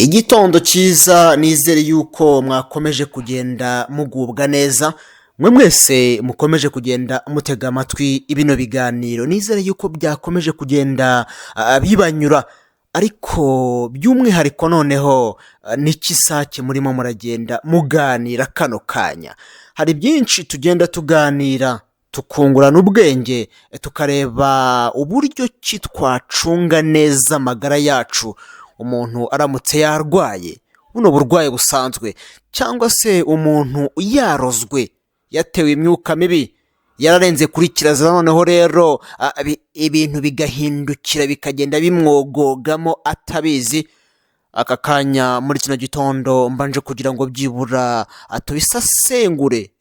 Igitondo cyiza, nizere yuko mwakomeje kugenda mugubwa neza, mwe mwese mukomeje kugenda mutega amatwi ibino biganiro, nizere yuko byakomeje kugenda bibanyura, ariko by'umwihariko noneho ni Kisakye murimo muragenda muganira kano kanya. Hari byinshi tugenda tuganira, tukungurana ubwenge, tukareba uburyo ki twacunga neza amagara yacu umuntu aramutse yarwaye buno burwayi busanzwe, cyangwa se umuntu yarozwe, yatewe imyuka mibi, yararenze kuri kirazira, noneho rero ibintu bigahindukira bikagenda bimwogogamo atabizi. Aka kanya muri kino gitondo mbanje kugira ngo byibura tubisasengure,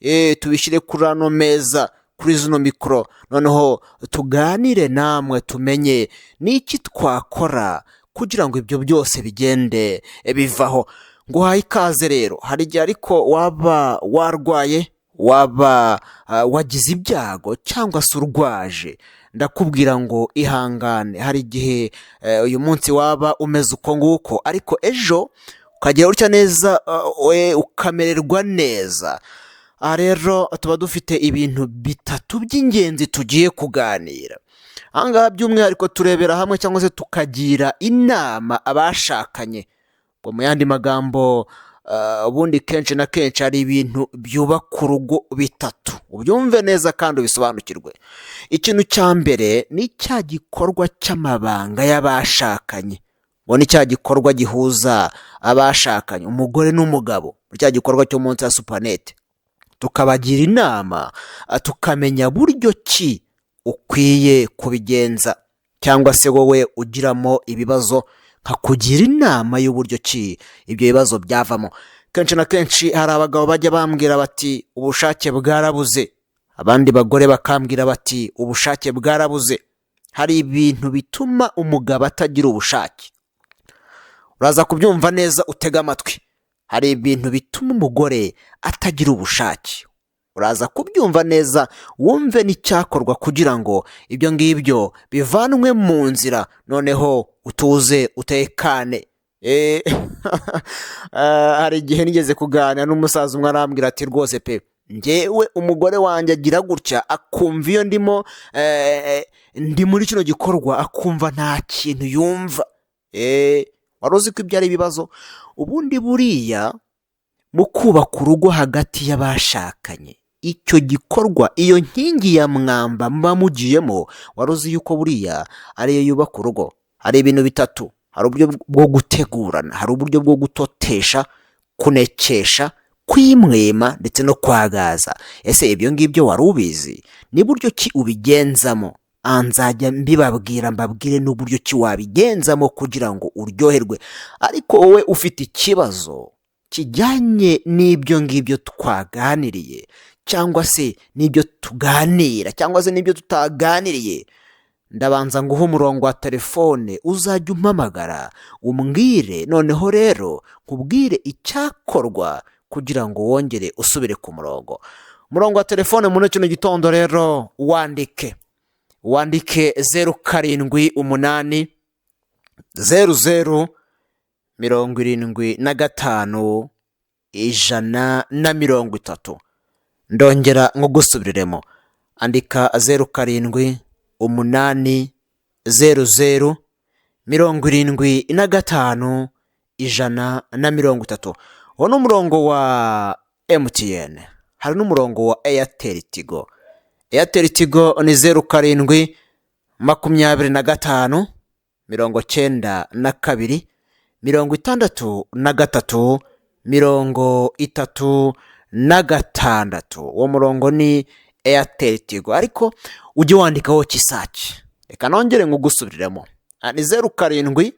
tubishyire kuri ano meza, kuri zino mikoro, noneho tuganire namwe tumenye n'iki twakora kugira ngo ibyo byose bigende bivaho. Nguhaye ikaze rero. Hari igihe ariko waba warwaye, waba wagize ibyago cyangwa se urwaje, ndakubwira ngo ihangane. Hari igihe uyu munsi waba umeze uko nguko, ariko ejo ukagira utya neza, ukamererwa neza. Aha rero tuba dufite ibintu bitatu by'ingenzi tugiye kuganira. Ahangaha by'umwihariko turebera hamwe cyangwa se tukagira inama abashakanye. Ngo mu yandi magambo, ubundi kenshi na kenshi hari ibintu byubaka urugo bitatu, ubyumve neza kandi ubisobanukirwe. Ikintu cya mbere ni cya gikorwa cy'amabanga y'abashakanye. Ngo ni cya gikorwa gihuza abashakanye, umugore n'umugabo, cya gikorwa cyo munsi ya supanete. Tukabagira inama, tukamenya buryo ki ukwiye kubigenza, cyangwa se wowe ugiramo ibibazo, nkakugira inama y'uburyo ki ibyo bibazo byavamo. Kenshi na kenshi hari abagabo bajya bambwira bati ubushake bwarabuze, abandi bagore bakambwira bati ubushake bwarabuze. Hari ibintu bituma umugabo atagira ubushake, uraza kubyumva neza utega amatwi. Hari ibintu bituma umugore atagira ubushake, uraza kubyumva neza wumve n'icyakorwa kugira ngo ibyo ngibyo bivanwe mu nzira, noneho utuze utekane. Hari igihe nigeze kuganira n'umusaza umwe, arambwira ati rwose pe, njyewe umugore wanjye agira gutya, akumva iyo ndi muri kino gikorwa akumva nta kintu yumva. Wari uzi ko ibyo ari ibibazo? Ubundi buriya mu kubaka urugo hagati y'abashakanye, icyo gikorwa, iyo nkingi ya mwamba muba mugiyemo, wari uzi yuko buriya ariyo yubaka urugo? Hari ibintu bitatu. Hari uburyo bwo gutegurana, hari uburyo bwo gutotesha, kunekesha, kwimwema ndetse no kwagaza. Ese ibyo ngibyo wari ubizi? Ni buryo ki ubigenzamo? Nzajya mbabwire n'uburyo ki wabigenzamo kugira ngo uryoherwe. Ariko wowe ufite ikibazo kijyanye n'ibyo ngibyo twaganiriye, cyangwa se n'ibyo tuganira, cyangwa se n'ibyo tutaganiriye, ndabanza nguha umurongo wa telefone, uzajya umpamagara umbwire, noneho rero nkubwire icyakorwa kugira ngo wongere usubire ku murongo. Umurongo wa telefone muri kino gitondo rero wandike 0788 00 75 130. Ndongera nkugusubiriremo, andika 0788 00 75 130. Uwo ni umurongo wa MTN. Hari n'umurongo wa Airtel Tigo. Airtel Tigo ni 07 25 92 63 36. Uwo murongo ni Airtel Tigo, ariko ujye wandikaho Kisakye. Reka nongere ngugusubiriremo, ni 07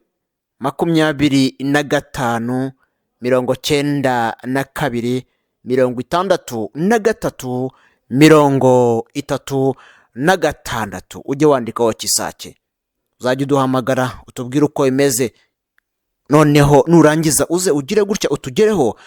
25 92 63 36. Ujye wandikaho Kisakye, uzajya uduhamagara utubwire uko bimeze, noneho nurangiza uze ugire gutya utugereho,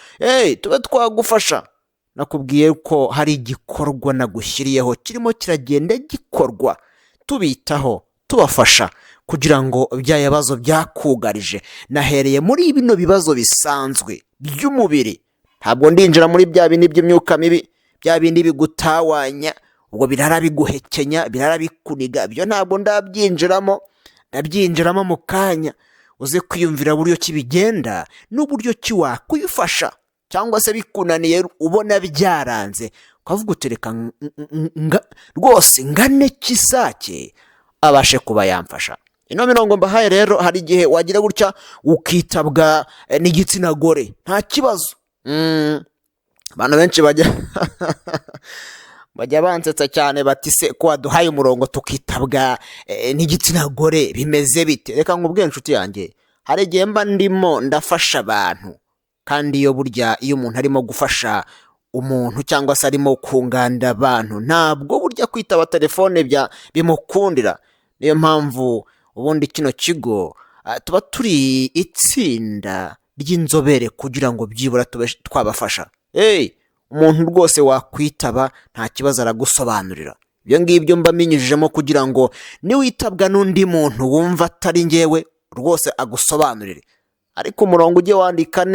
tube twagufasha. Nakubwiye ko hari igikorwa nagushyiriyeho kirimo kiragenda gikorwa, tubitaho, tubafasha kugira ngo bya bibazo byakugarije. Nahereye muri bino bibazo bisanzwe by'umubiri, ntabwo ndinjira muri bya bindi by'imyuka mibi, bya bindi bigutawanya, ubwo birara biguhekenya, birara bikuniga, byo ntabwo ndabyinjiramo mu kanya. Uze kwiyumvira buryo ki bigenda n'uburyo ki wakwifasha, cyangwa se bikunaniye ubona byaranze, ukavuga utereka rwose ngane Kisakye abashe kuba yamfasha. Ino mirongo mbahaye rero, hari igihe wagira gutya ukitabwa n'igitsina gore, nta kibazo. Abantu benshi bajya bansetsa cyane bati se ko waduhaye umurongo tukitabwa n'igitsina gore bimeze bite? Reka nkubwire inshuti yanjye, hari igihe mba ndimo ndafasha abantu, kandi iyo burya iyo umuntu arimo gufasha umuntu cyangwa se arimo kunganira abantu, ntabwo burya kwitaba telefone bimukundira. Niyo mpamvu ubundi kino kigo tuba turi itsinda ry'inzobere kugira ngo byibura tube twabafasha. Umuntu rwose wakwitaba nta kibazo aragusobanurira. Ibyo ngibyo mba minyujijemo kugira ngo niwitabwa n'undi muntu wumva atari ngewe, rwose agusobanurire. Ariko umurongo ujye wandika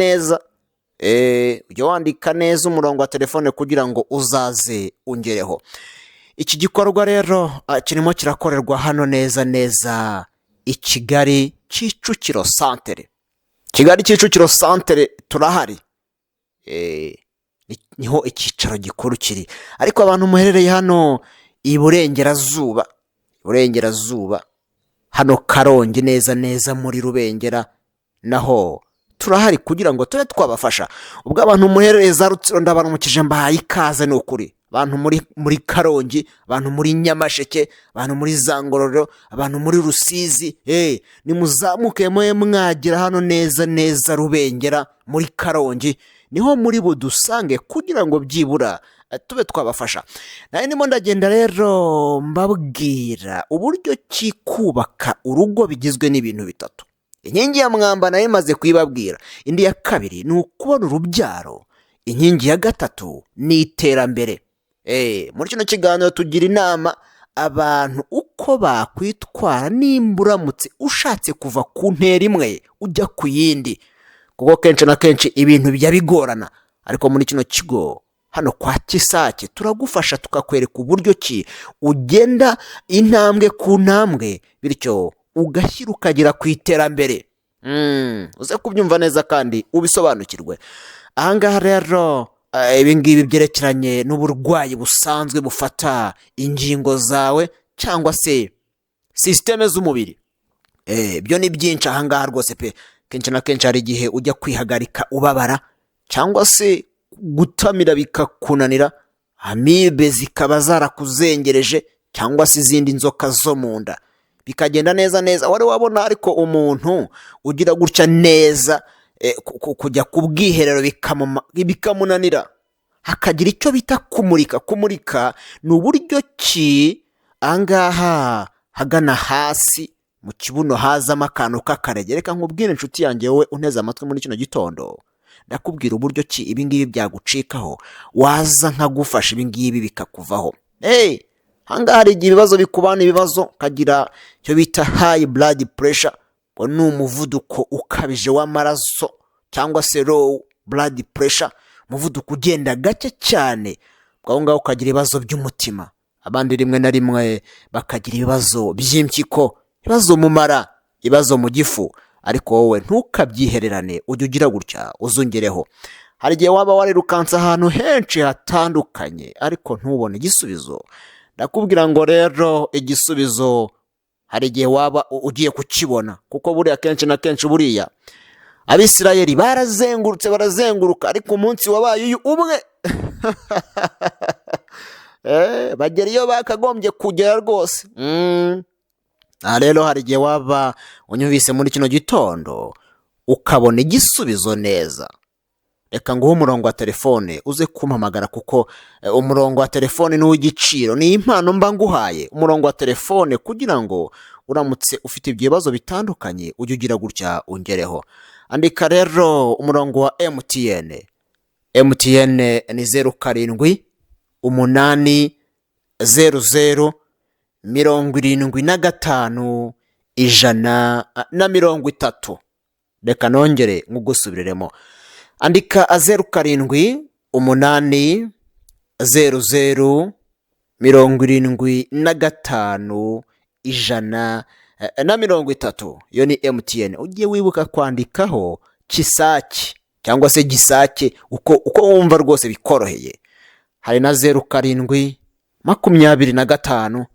neza, umurongo wa telefone kugira ngo uzaze ungereho. Iki gikorwa rero kirimo kirakorerwa hano neza i Kigali Kicukiro Santere. Kigali Kicukiro Santere turahari, niho icyicaro gikuru kiri. Ariko abantu muherereye hano iburengerazuba hano Karongi neza muri Rubengera, naho turahari kugira ngo tube twabafasha. Ubwo abantu muherereye za Rutsiro ndabaramukije, mbahaye ikaze. Ni ukuri abantu muri Karongi, abantu muri Nyamasheke, abantu muri za Ngororero, abantu muri Rusizi, nimuzamuke mwagera hano neza Rubengera muri Karongi, niho muri budusange kugira ngo byibura tube twabafasha. Nayo ndimo ndagenda rero mbabwira uburyo ki kubaka urugo bigizwe n'ibintu bitatu. Inkingi ya mwamba nayo imaze kuyibabwira. Indi ya kabiri ni ukubona urubyaro. Inkingi ya gatatu ni iterambere. Muri kino kiganiro tugira inama abantu uko bakwitwara nimba uramutse ushatse kuva ku ntera imwe ujya ku yindi, kuko kenshi na kenshi ibintu bijya bigorana. Ariko muri kino kigo hano kwa Kisakye turagufasha, tukakwereka uburyo ki ugenda intambwe ku ntambwe, bityo ugashyira ukagera ku iterambere. Uze kubyumva neza kandi ubisobanukirwe. Ahangaha rero ibi ngibi byerekeranye n'uburwayi busanzwe bufata ingingo zawe cyangwa se sisiteme z'umubiri. Byo ni byinshi ahangaha rwose pe. Kenshi na kenshi hari igihe ujya kwihagarika ubabara, cyangwa se gutamira bikakunanira, amahembe zikaba zarakuzengereje, cyangwa se izindi nzoka zo mu nda bikagenda neza. Wari wabona ariko umuntu ugira gutya neza kujya ku bwiherero bikamunanira, hakagira icyo bita kumurika. Ni uburyo ki ahangaha hagana hasi mu kibuno hazamo akantu k'akarege. Reka nkubwire inshuti yanjye, wowe unteze amatwi muri kino gitondo, ndakubwira uburyo ki ibingibi byagucikaho, waza nkagufasha ibingibi bikakuvaho. Ahangaha hari igihe ibibazo bikubana ibibazo, ukagira icyo bita high blood pressure, ngo ni umuvuduko ukabije w'amaraso, cyangwa se low blood pressure, umuvuduko ugenda gake cyane. Aho ngaho ukagira ibibazo by'umutima, abandi rimwe na rimwe bakagira ibibazo by'impyiko, ibibazo mu mara, ibibazo mu gifu. Ariko wowe ntukabyihererane, ujye ugira gutya uzungereho. Hari igihe waba warirukanse ahantu henshi hatandukanye ariko ntubone igisubizo. Ndakubwira ngo rero igisubizo hari igihe waba ugiye kukibona, kuko buriya kenshi na kenshi buriya Abisirayeli barazenguruka, ariko umunsi wabaye uyu umwe bagera iyo bakagombye kugera rwose. Rero hari igihe waba unyumvise muri kino gitondo ukabona igisubizo neza, reka nguhe umurongo wa telefone uze kumpamagara, kuko umurongo wa telefone ni uw'igiciro, ni impano mba nguhaye. Umurongo wa telefone kugira ngo uramutse ufite ibyo bibazo bitandukanye ujye ugira gutya ungereho. Andika rero umurongo wa MTN ni 07 00 75 130. Reka nongere nk'ugusubiriremo. Andika 07 8 00 75 130. Iyo ni MTN. Ugiye wibuka kwandikaho Kisakye cyangwa se Gisakye uko wumva rwose bikoroheye. Hari na 07 25 92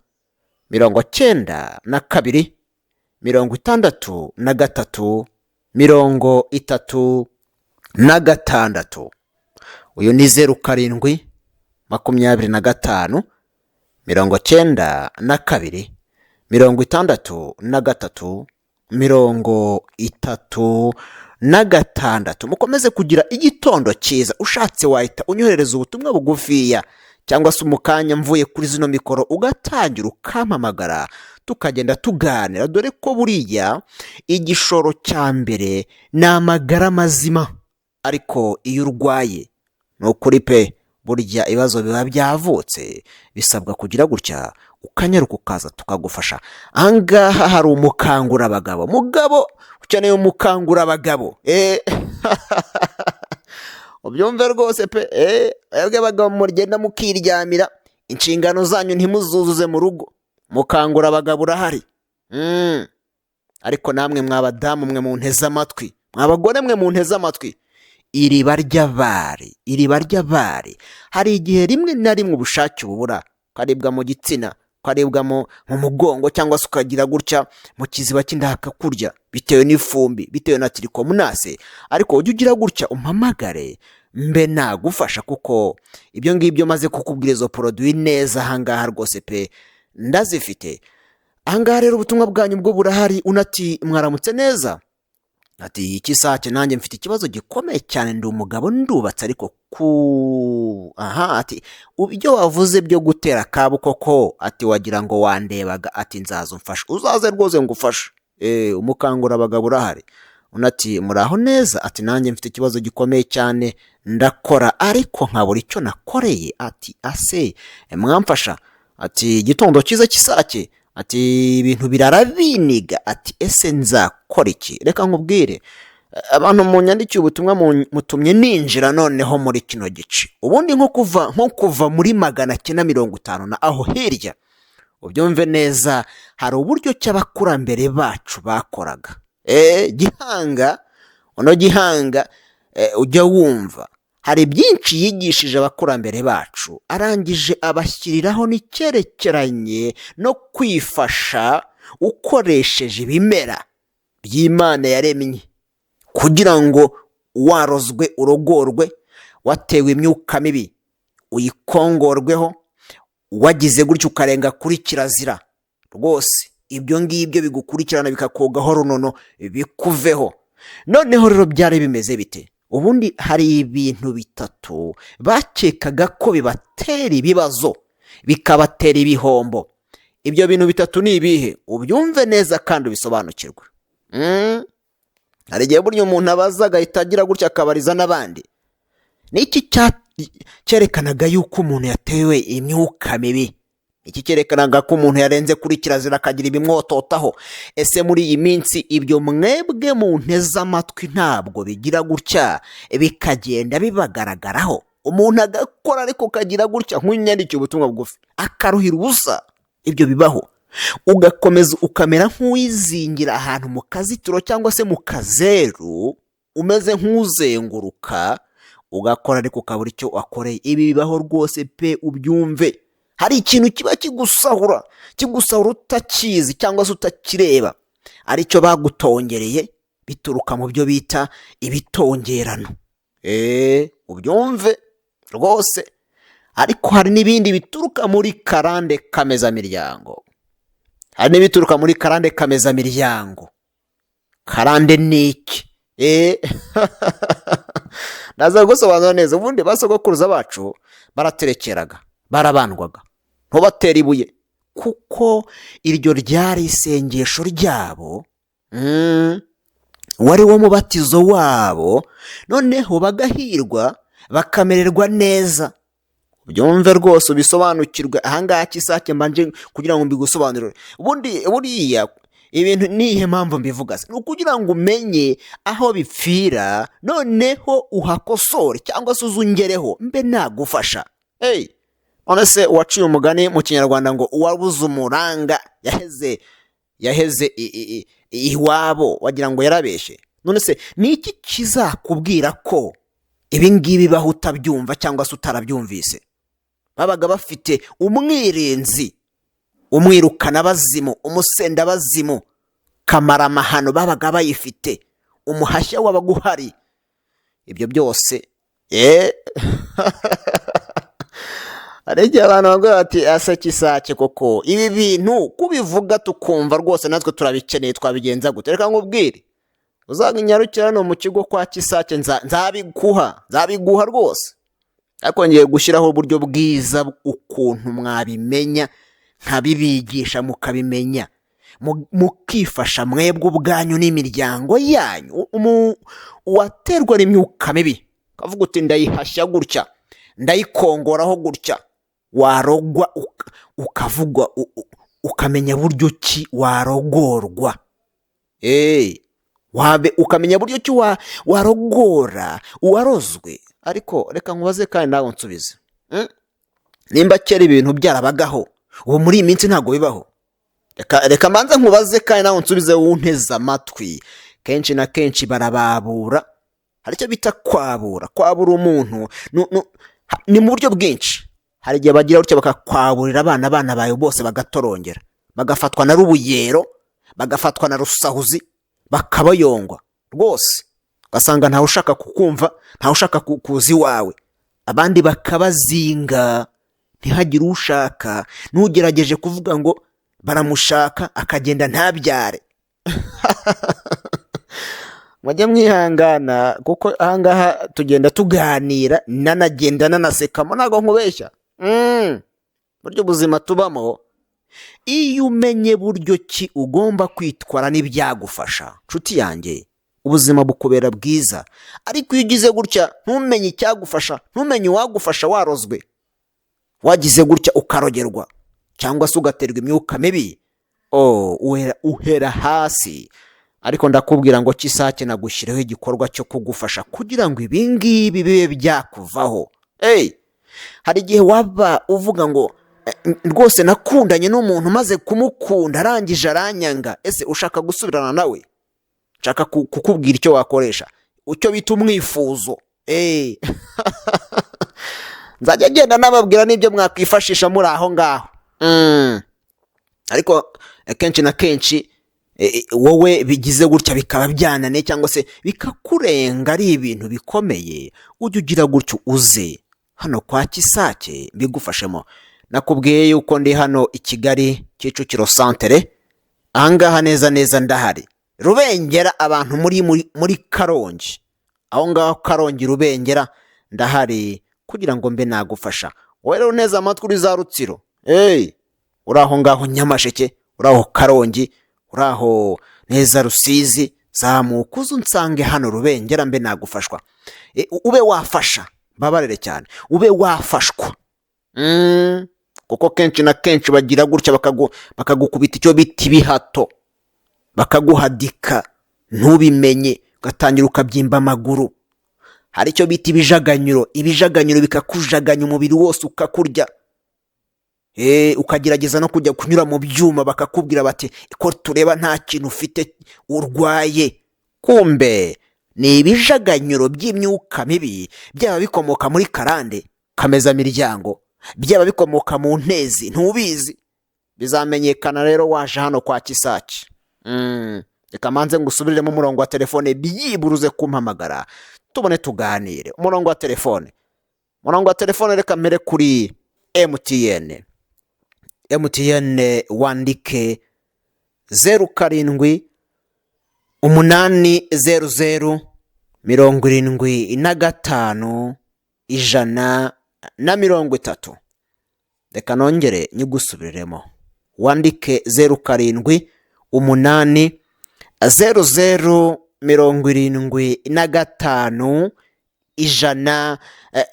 63 36. Uyu ni 07 25 92 63 36. Mukomeze kugira igitondo cyiza. Ushatse wahita unyohereza ubutumwa bugufiya cyangwa se umukanya mvuye kuri zino mikoro ugatangira ukampamagara tukagenda tuganira, dore ko buriya igishoro cya mbere ni amagara mazima. Ariko iyo urwaye ni ukuri pe, burya ibibazo biba byavutse, bisabwa kugira gutya ukanyaruka ukaza tukagufasha. Ahangaha hari umukangurabagabo. Mugabo ukeneye umukangurabagabo, ubyumve rwose pe. Mwebwe bagabo mugenda mukiryamira, inshingano zanyu ntimuzuzuze mu rugo. Mukangurabagabo urahari. Ariko namwe mwabadamu mwe munteze amatwi, mwabagore mwe munteze amatwi, iriba ry'abari. Hari igihe rimwe na rimwe ubushake ubura, ukaribwa mu gitsina, ukaribwa mu mugongo, cyangwa se ukagira gutya mu kiziba cy'inda hakakurya, bitewe n'ifumbi, bitewe na tirikomunase. Ariko ujye ugira gutya umpamagare mbe nagufasha, kuko ibyo ngibyo maze kukubwira izo produit neza ahangaha rwose pe ndazifite. Ahangaha rero ubutumwa bwanyu bwo burahari. Unati mwaramutse neza, ati Kisakye nanjye mfite ikibazo gikomeye cyane, ndi umugabo ndubatse ariko ati ibyo wavuze byo gutera akabu koko, ati wagira ngo wandebaga, ati nzaza umfasha, uzaze rwose ngufasha. Umukangurabagabo urahari. Unati muraho neza, ati nanjye mfite ikibazo gikomeye cyane, ndakora ariko nkabura icyo nakoreye, ati ase mwamfasha. Ati gitondo cyiza Kisakye, ati ibintu birarabiniga, ati ese nzakora iki? Reka nkubwire, abantu munyandikiye ubutumwa mutumye ninjira noneho muri kino gice. Ubundi nko kuva muri 950 na aho hirya, ubyumve neza, hari uburyo cy'abakurambere bacu bakoraga. Gihanga ujya wumva hari byinshi yigishije abakurambere bacu, arangije abashyiriraho n'icyerekeranye no kwifasha ukoresheje ibimera by'Imana yaremye, kugira ngo warozwe urogorwe, watewe imyuka mibi uyikongorweho, wagize gutyo ukarenga kuri kirazira rwose, ibyo ngibyo bigukurikirana bikakogaho runono bikuveho. Noneho rero byari bimeze bite? Ubundi hari ibintu bitatu bakekaga ko bibatera ibibazo, bikabatera ibihombo. Ibyo bintu bitatu ni ibihe? Ubyumve neza kandi ubisobanukirwe. Hari igihe burya umuntu abaza agahita agira gutya akabariza n'abandi. Niki cyerekanaga yuko umuntu yatewe imyuka mibi? Iki cyerekanaga ko umuntu yarenze kuri kirazira akagira ibimwototaho. Ese muri iyi minsi ibyo mwebwe munteze amatwi ntabwo bigira gutya bikagenda bibagaragaraho? Umuntu agakora ariko kagira gutya, nk'unyandikiye ubutumwa bugufi akaruhira ubusa. Ibyo bibaho. Ugakomeza ukamera nk'uwizingira ahantu mu kazitiro cyangwa se mu kazeru, umeze nk'uzenguruka, ugakora ariko ukabura icyo wakoreye. Ibi bibaho rwose pe, ubyumve. Hari ikintu kiba kigusahura utakizi cyangwa se utakireba, aricyo bagutongereye, bituruka mu byo bita ibitongerano. Ubyumve rwose. Ariko hari n'ibindi bituruka muri karande kamezamiryango. Karande ni iki? Ndaza gusobanura neza. Ubundi basogokuruza bacu baraterekeraga, barabandwaga, ntubatera ibuye, kuko iryo ryari isengesho ryabo, wari wo mubatizo wabo. Noneho bagahirwa, bakamererwa neza. Byumve rwose ubisobanukirwe. Ahangaha Kisakye mbanje kugira ngo mbigusobanurire. Ubundi buriya ibintu nihe mpamvu mbivuga se, ni ukugira ngo umenye aho bipfira noneho uhakosore cyangwa se uzungereho mbe nagufasha. None se uwaciye umugani mu kinyarwanda ngo uwabuze umuranga yaheze iwabo, wagira ngo yarabeshye. None se ni iki kizakubwira ko ibi ngibi baho utabyumva cyangwa se utarabyumvise? Babaga bafite umwirinzi, umwirukana bazimu, umusenda bazimu, kamaramahano babaga bayifite, umuhashya wabaga uhari. Ibyo byose hari igihe abantu bavuga bati asa Kisakye koko ibi bintu kubivuga tukumva rwose natwe turabikeneye, twabigenza gute? Reka nkubwire, uzaginyarukira hano mu kigo kwa Kisakye nzabiguha rwose, ariko ngiye gushyiraho uburyo bwiza ukuntu mwabimenya, nkabibigisha mukabimenya, mukifasha mwebwe ubwanyu n'imiryango yanyu. Uwaterwa n'imyuka mibi kavuga uti ndayihashya gutya, ndayikongoraho gutya, warogwa ukavugwa, ukamenya buryo ki warogorwa. Ukamenya buryo ki warogora uwarozwe. Ariko reka nkubaze kandi nawe nsubize, nimba kera ibintu byarabagaho, ubu muri iyi minsi ntabwo bibaho? Reka manze nkubaze kandi nawe nsubize, wunteze amatwi. Kenshi na kenshi barababura, hari icyo bita kwabura umuntu ni mu buryo bwinshi. Hari igihe bagira gutya bakakwaburira abana bawe bose bagatorongera, bagafatwa na rubuyero, bagafatwa na rusahuzi, bakabayongwa rwose, ugasanga ntawe ushaka kukumva, ntawe ushaka kuza iwawe. Abandi bakabazinga ntihagire ushaka, n'ugerageje kuvuga ngo baramushaka akagenda ntabyare. Mwajya mwihangana kuko ahangaha tugenda tuganira, nanagenda nanasekamo, ntago nkubeshya. Buryo buzima tubamo, iyo umenye buryo ki ugomba kwitwara n'ibyagufasha, nshuti yanjye, ubuzima bukubera bwiza. Ariko iyo ugize gutya ntumenye icyagufasha, ntumenye uwagufasha warozwe, wagize gutya ukarogerwa cyangwa se ugaterwa imyuka mibi, uhera hasi. Ariko ndakubwira ngo Kisakye nagushyirireho igikorwa cyo kugufasha kugira ngo ibingibi bibe byakuvaho. Hari igihe waba uvuga ngo rwose nakundanye n'umuntu maze kumukunda arangije aranyanga, ese ushaka gusubirana nawe? Nshaka kukubwira icyo wakoresha, icyo bita umwifuzo. Nzajya ngenda nababwira n'ibyo mwakwifashisha muri aho ngaho. Ariko kenshi na kenshi wowe bigize gutya bikaba byanane cyangwa se bikakurenga ari ibintu bikomeye, ujye ugira gutyo uze hano kwa Kisakye bigufashemo. Nakubwiye yuko ndi hano i Kigali Kicukiro Centre, ahangaha neza ndahari. Rubengera abantu muri Karongi, aho ngaho Karongi Rubengera ndahari kugira ngo mbe nagufasha. Wowe rero neza amatwi uri za Rutsiro, uraho ngaho Nyamasheke, uraho Karongi, uraho neza Rusizi, zamuka uzunsange hano Rubengera mbe nagufashwa. Ube wafasha, babarere cyane, ube wafashwa. Kuko kenshi na kenshi bagira gutya bakagukubita icyo bita ibihato, bakaguhadika ntubimenye, ugatangira ukabyimba amaguru. Hari icyo bita ibijaganyuro bikakujaganya umubiri wose ukakurya. Ukagerageza no kujya kunyura mu byuma, bakakubwira bati ko tureba nta kintu ufite urwaye. Kumbe ni ibijaganyuro by'imyuka mibi, byaba bikomoka muri karande, kameza miryango, byaba bikomoka mu ntezi, ntubizi. Bizamenyekana rero waje hano kwa Kisakye. Reka manze ngusubiriremo umurongo wa telefone byiburuze kumpamagara tubone tuganire. Umurongo wa telefone reka mere kuri MTN wandike 07 800 75 130. Reka nongere nyigusubiriremo, wandike 07 800 75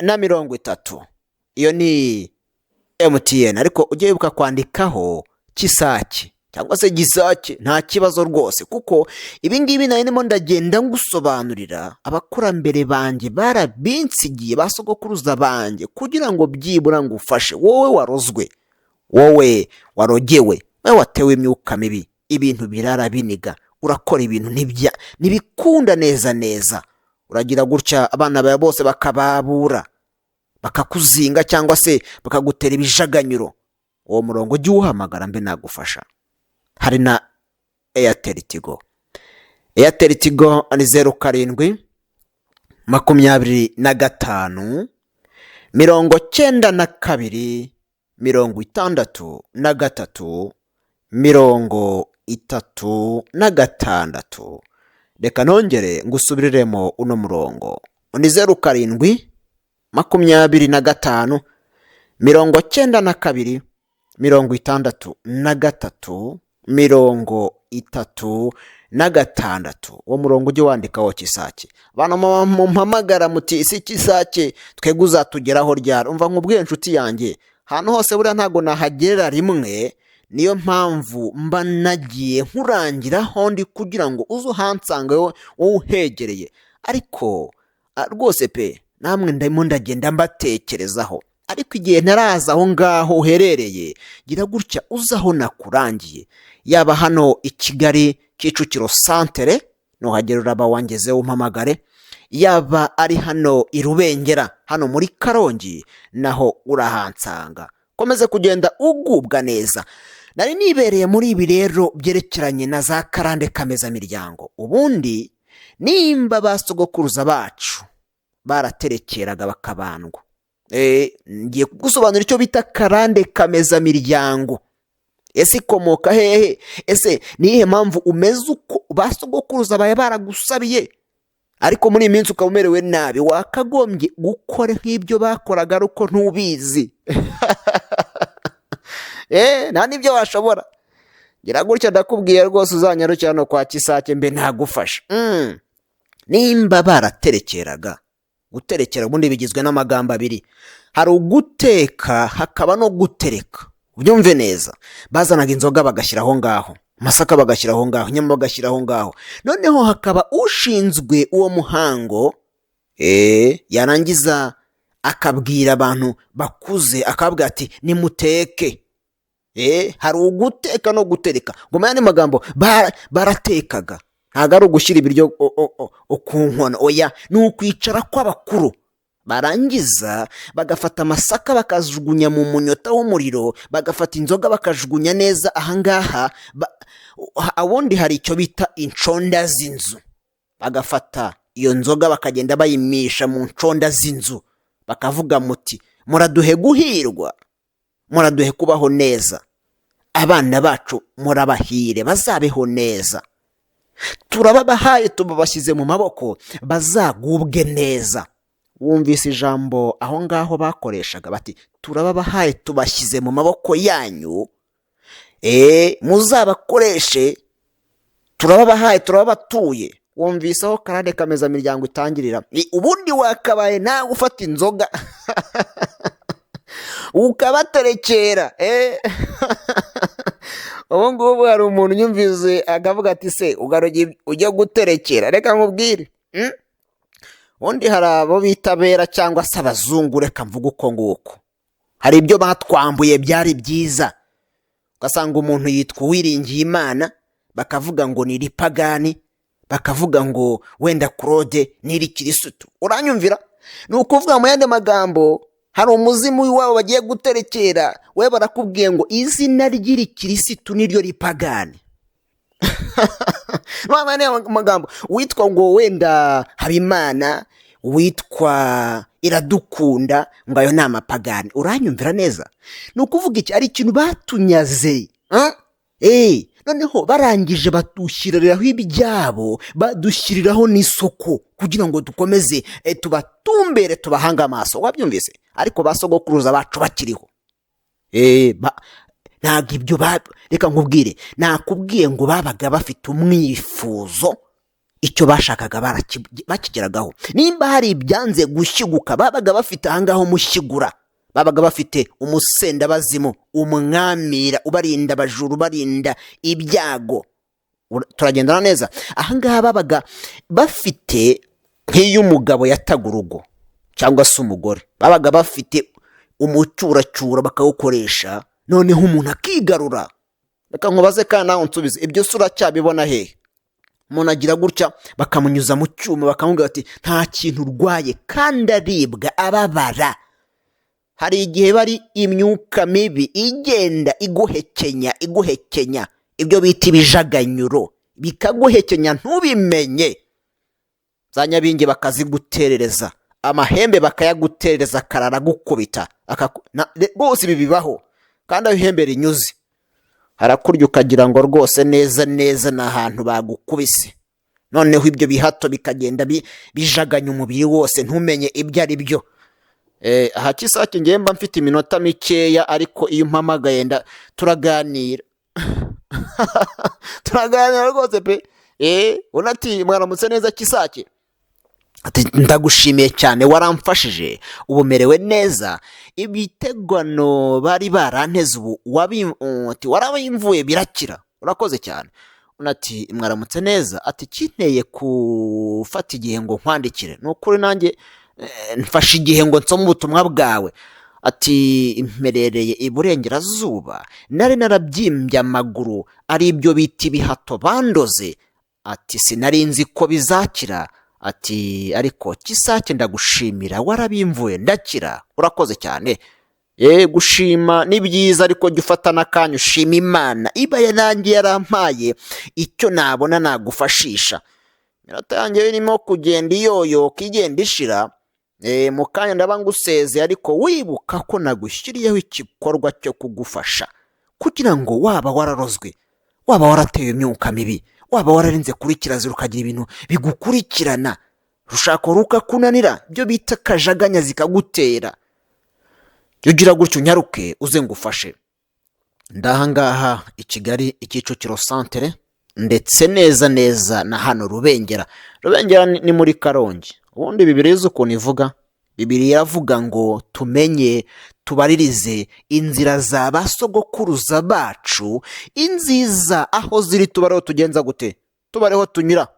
130. Iyo ni MTN, ariko ujye wibuka kwandikaho Kisakye cyangwa se Kisakye, nta kibazo rwose, kuko ibi ngibi nari ndimo ndagenda ngusobanurira abakurambere banjye barabinsigiye, basogokuruza banjye, kugira ngo byibura ngufashe wowe warozwe, wowe warogewe, wowe watewe imyuka mibi, ibintu birara biniga, urakora ibintu ntibikunda neza, uragira gutya abana bawe bose bakababura, bakakuzinga cyangwa se bakagutera ibijaganyuro. Uwo murongo ujye uhamagara mbe nagufasha. Hari na Airtel Tigo. Airtel Tigo ni 07 25 92 63 36. Reka nongere ngusubiriremo uno murongo. Ni 07 25 92 63 36. Uwo murongo ujye wandikaho Kisakye. Abantu mumpamagara muti isi Kisakye twebwe uzatugeraho ryari? Umva nkubwiye inshuti yanjye, ahantu hose buriya ntago nahagera rimwe, niyo mpamvu mba nagiye nkurangiraho ndi kugira ngo uze uhansanga wowe uhegereye. Ariko rwose pe namwe ndimo ndagenda mbatekerezaho, ariko igihe ntaraza aho ngaho uherereye, gira gutya uzaho nakurangiye, yaba hano i Kigali Kicukiro santere nuhagera uraba wangezeho umpamagare, yaba ari hano i Rubengera hano muri Karongi naho urahansanga. Komeze kugenda ugubwa neza. Nari nibereye muri ibi rero byerekeranye na za karande kameza miryango. Ubundi nimba basogokuruza bacu baraterekeraga bakabandwa, ngiye gusobanura icyo bita karande kameza miryango. Ese ikomoka hehe? Ese nihe mpamvu umeze uko basogokuruza baye baragusabiye, ariko muri iminsi ukaba umerewe nabi? Wakagombye gukora nk'ibyo bakoraga ariko ntubizi. Nta n'ibyo washobora. Gira gutya ndakubwiye rwose uzanyarukira no kwa Kisakye mbe nagufasha. Nimba baraterekeraga, guterekera ubundi bigizwe n'amagambo abiri. Hari uguteka hakaba no gutereka. Ubyumve neza. Bazanaga inzoga bagashyiraho ngaho, amasaka bagashyiraho ngaho, inyama bagashyiraho ngaho. Noneho hakaba ushinzwe uwo muhango, yarangiza akabwira abantu bakuze, akabwira ati nimuteke. Hari uguteka no gutereka. Ngo mayane magambo baratekaga. Ntago ari ugushyira ibiryo ku nkono, oya, ni ukwicara kw'abakuru. Barangiza bagafata amasaka bakajugunya mu munyota w'umuriro, bagafata inzoga bakajugunya neza ahangaha. Ubundi hari icyo bita inconda z'inzu. Bagafata iyo nzoga bakagenda bayimisha mu nconda z'inzu, bakavuga muti muraduhe guhirwa, muraduhe kubaho neza, abana bacu murabahire bazabeho neza, turababahaye tubabashyize mu maboko bazagubwe neza. Wumvise ijambo aho ngaho bakoreshaga bati turababahaye tubashyize mu maboko yanyu, muzabakoreshe, turababahaye turabatuye. Wumvise aho karande kameza miryango itangirira. Ubundi wakabaye nawe ufata inzoga ukabaterekera. Ubu ngubu hari umuntu unyumvise akavuga ati se ugaroge ujya guterekera? Reka nkubwire, ubundi hari abo bitabera cyangwa se abazungu, reka mvuga uko nguko. Hari ibyo batwambuye byari byiza, ugasanga umuntu yitwa Uwiringiye Imana, bakavuga ngo ni ripagani, bakavuga ngo wenda Claude ni rikirisutu. Uranyumvira? Ni ukuvuga mu yandi magambo, hari umuzimu w'iwabo bagiye guterekera, we barakubwiye ngo izina ry'irikirisitu niryo ripagani. Mwamane magambo, witwa ngo wenda Habimana, witwa Iradukunda, ngo ayo ni amapagani. Uranyumvira neza? Ni ukuvuga iki? Ari ikintu batunyaze. Noneho barangije badushyiriraho ibyabo, badushyiriraho n'isoko kugira ngo dukomeze tubatumbere, tubahanga amaso. Wabyumvise? Ariko basogokuruza bacu bakiriho. Ntabwo ibyo reka nkubwire, nakubwiye ngo babaga bafite umwifuzo, icyo bashakaga bakigeragaho. Nimba hari ibyanze gushyiguka, babaga bafite ahangaho mushyigura, babaga bafite umusenda bazimu umwamira ubarinda abajuru ubarinda ibyago. Turagendana neza. Ahangaha babaga bafite nk'iyo umugabo yataga urugo cyangwa se umugore, babaga bafite umucyuracyura bakawukoresha, noneho umuntu akigarura. Reka nkubaze kandi nawe unsubize, ibyo se uracyabibona hehe? Umuntu agira gutya bakamunyuza mu cyuma bakamubwira bati nta kintu urwaye, kandi aribwa ababara. Hari igihe bari imyuka mibi igenda iguhekenya, ibyo bita ibijaganyuro, bikaguhekenya ntubimenye. Za nyabingi bakaziguterereza, amahembe bakayaguterereza akarara gukubita rwose. Ibi bibaho kandi aho ihembe rinyuze harakurya ukagira ngo rwose neza ni ahantu bagukubise. Noneho ibyo bihato bikagenda bijaganya umubiri wose ntumenye ibyo ari byo. Aha Kisakye ngiye mba mfite iminota mikeya, ariko iyo umpamagaye turaganira turaganira rwose pe. Unati mwaramutse neza Kisakye? Ati ndagushimiye cyane waramfashije, ubu merewe neza, ibitegano bari baranteze ubu warabimvuye birakira, urakoze cyane. Unati mwaramutse neza? Ati kinteye gufata igihe ngo nkwandikire, nukuri nanjye mfashe igihe ngo nsome ubutumwa bwawe. Ati mperereye iburengerazuba, nari narabyimbye amaguru, ari ibyo bita ibihato bandoze. Ati sinari nzi ko bizakira. Ati ariko Kisakye ndagushimira warabimvuye ndakira, urakoze cyane. Gushima ni byiza, ariko jya ufata n'akanya ushima Imana iba yanjye yarampaye icyo nabona nagufashisha. Iminota yanjye irimo kugenda iyoyoka igenda ishira, mu kanya ndaba nguseze, ariko wibuka ko nagushyiriyeho igikorwa cyo kugufasha, kugira ngo waba wararozwe, waba waratewe imyuka mibi, waba wararinze kuri kirazira ukagira ibintu bigukurikirana, rushako rukakunanira, byo bita kajaganya zikagutera, ugira gutyo unyaruke uze ngufashe. Ndahangaha i Kigali Kicukiro centre, ndetse neza na hano Rubengera ni muri Karongi. Ubundi Bibiliya izi ukuntu ivuga, Bibiliya iravuga ngo tumenye tubaririze inzira za basogokuruza bacu inziza, aho ziri tubareho tugenza gute, tubareho tunyura.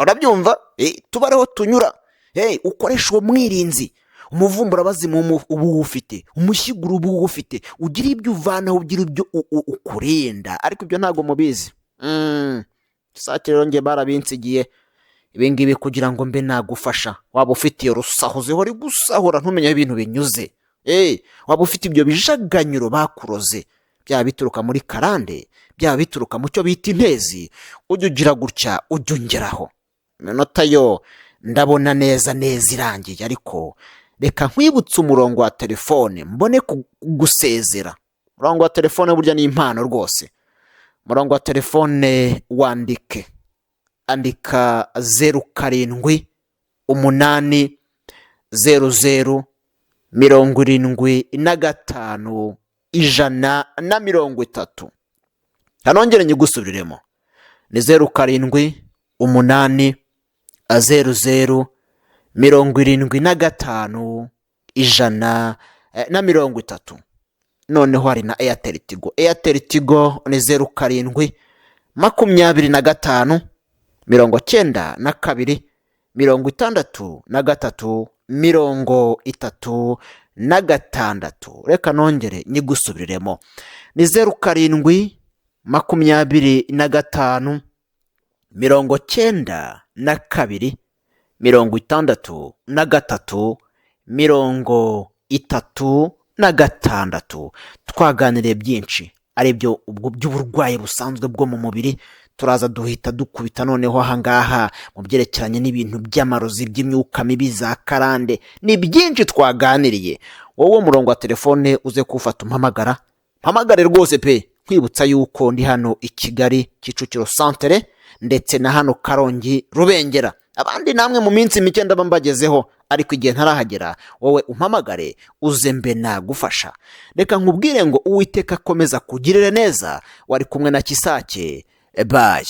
Urabyumva? Tubareho tunyura. Ukoresha uwo mwirinzi, umuvumbura bazimu ubu ufite, umushyiguro ubu ufite, ugira ibyo uvanaho, ugira ibyo ukurinda, ariko ibyo ntago mubizi. Kisakye rero nge barabinsigiye ibingibi kugira ngo mbe nagufasha. Waba ufite rusahuze hori gusahura ntumenye ibintu binyuze, waba ufite ibyo bijaganyuro bakuroze, byaba bituruka muri karande, byaba bituruka mu cyo bita intezi, ujye ugira gutya ujye ungeraho. Iminota yo ndabona neza irangiye, ariko reka nkwibutse umurongo wa telefone mbone kugusezera. Umurongo wa telefone burya ni impano rwose. Umurongo wa telefone wandike, andika 078075 Kanongere nyigusubiriremo, ni 078075 noneho hari na Airtel Tigo. Airtel Tigo ni 0725926336. Reka nongere nyigusubiriremo, ni 0725926336. Twaganiriye byinshi, ari byo by'uburwayi busanzwe bwo mu mubiri. Turaza duhita dukubita noneho ahangaha mu byerekeranye n'ibintu by'amarozi by'imyuka mibi za karande. Ni byinshi twaganiriye. Wowe murongo wa telefone uze kufata umpamagara, mpamagare rwose pe. Kwibutsa yuko ndi hano i Kigali Kicukiro centre, ndetse na hano Karongi Rubengera. Abandi namwe mu minsi mike ndaba mbagezeho, ariko igihe ntarahagera wowe umpamagare uze mbe nagufasha. Reka nkubwire ngo Uwiteka akomeza kugirire neza. Wari kumwe na Kisakye. Bye.